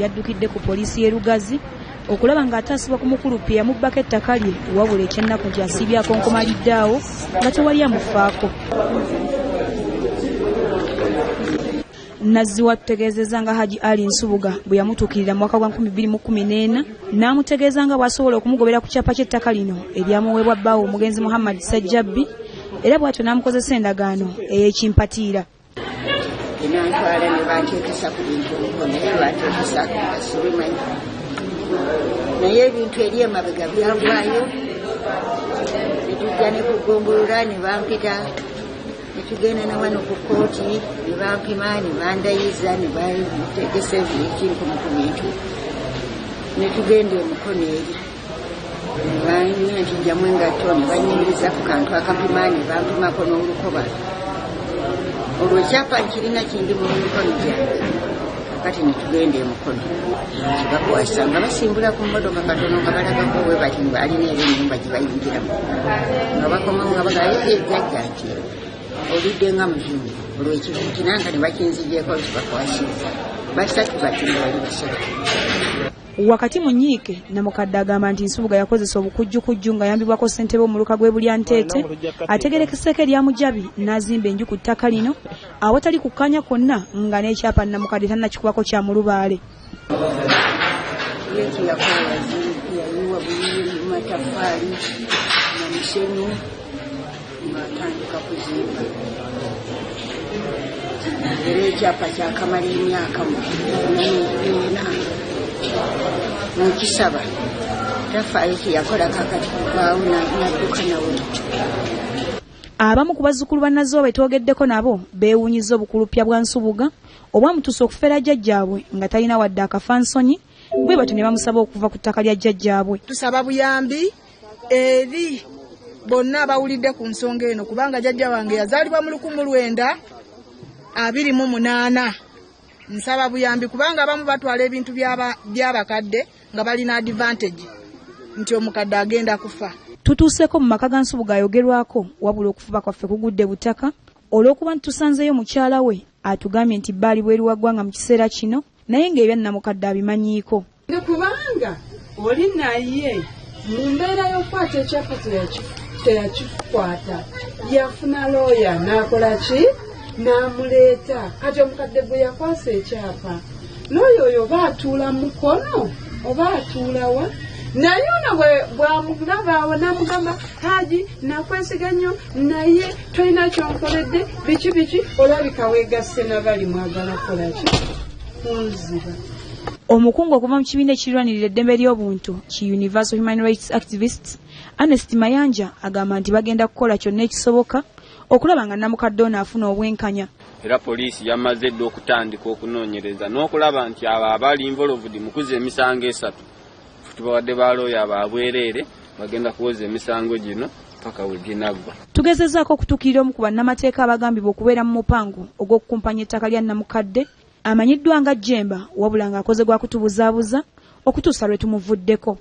yaddukidde ku poliisi y'e Lugazi okulaba ng'ataasibwa ku mukulupi yamubbako ettaka lye wabula ekyennaku nti asiibye akonkomaliddaawo nga tewali amufaako. Nazzi watutegeezezza nga Haji Ali Nsubuga bwe yamutuukirira mu mwaka gwa 2014 n'amutegeeza nga bw'asobola okumugobera ku kyapa ky'ettaka lino eryamuweebwa bbaawo omugenzi Muhammad Sajjabbi era bw'atyo n'amukozesa endagaano ey'ekimpatiira. Nantwala ne banteekesa ku bintu naye banteekesa sibimanyi naye ebintu eri emabega byavaayo ne tujja ne kugombolola ne bampita ne tugenda ne wano ku kooti ne bampima ne bandayiza ne bantegesa ekinkumu ku bintu ne tugenda emukono eri ne banyumya nti jjamu engatto ne banyumiriza ku kantu akapima ne bampimako n'olukoba. Olwo ekyapa nkirina kindi mu mikono gyange kati ne tugenda emukono kibakwasa nga basimbula ku mmotoka katono nga balagako we bati alina era ennyumba gye bayingiramu nga bakomawo nga bagayogye jjajja nti olidde nga muzungu olwo ekibugu kinanga ne bakinzigyeko kibakwasiza basatu batinda bali basatu. Wakati mu nnyiike Namukadde agamba nti Nsubuga yakozesa obukujjukujju nga yambibwako ssentebe omuluka gw'e Bulyanteete ategerekeseeko erya Mujabi n'azimba enju ku ttaka lino awatali kukkanya kwonna nga n'ekyapa Namukadde tannakikubako kya mu lubaale. Yayiwa buli mataffaali na musenyu ng'atandika kuzimba era ekyapa kyakamala emyaka ena nkisaba tafaayo kyeyakola kakati kuvaawo nadduka nawe. Abamu ku bazzukulu ba Nazzo betwogeddeko nabo beewuunyizza obukulupya bwa Nsubuga obwamutuusa okufeera jjajjaabwe nga talina wadde akafansonyi bwe batyo ne bamusaba okuva ku ttaka lya jjajjaabwe. Tusaba buyambi eri bonna abawulidde ku nsonga eno kubanga jjajja wange yazaalibwa mu 1928. Nsaba buyambi kubanga abamu batwala ebintu by'abakadde nga balina advantage nti omukadde agenda kufa. Tutuuseeko mu maka ga Nsubuga ayogerwako wabula okufuba kwaffe kugudde butaka olw'okuba nti tusanzeeyo mukyala we atugambye nti baali bweru wa ggwanga mu kiseera kino naye ng'ebya Namukadde abimanyiiko. Kubanga oli naye mu mbeera y'okukwata ekyapa teyakikwata yafuna looya n'akola ki n'amuleeta kati omukadde bwe yakwasa ekyapa looya oyo oba atuula mu mukono oba atuulawa naye ono bw'amulaba awo n'amugamba Haji nakwesiga nnyo naye tolina kyonkoledde biki olabika weegasse nabali mwagala kolaki kunziba. Omukungu okuva mu kibiina ekirwanirira eddembe ly'obuntu ki Universal Human Rights Activists Ernest Mayanja agamba nti bagenda kukola kyonna ekisoboka okulaba nga Namukadde ono afuna obwenkanya. Era poliisi yamaze dda okutandika okunoonyereza n'okulaba nti abo abali involved mu kuza emisango 3 tubawadde ba looya ababwereere bagenda kuwoza emisango gino paka we ginaggwa. Tugezezzaako okutuukirira omu ku bannamateeka abagambibwa okubeera mu mupango ogw'okukumpanya ettaka lya Namukadde amanyiddwa nga Jemba wabula ng'akoze gwa kutubuzaabuza okutuusa lwe tumuvuddeko.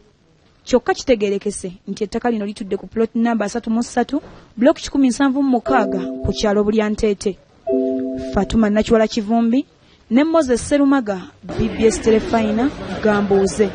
Kyokka kitegeerekese nti ettaka lino litudde ku plot number 33 block 176 ku kyalo Bulyanteete. Fatuma Nakiwala Kivumbi ne Moses Serumaga BBS Telefina Gambuuze.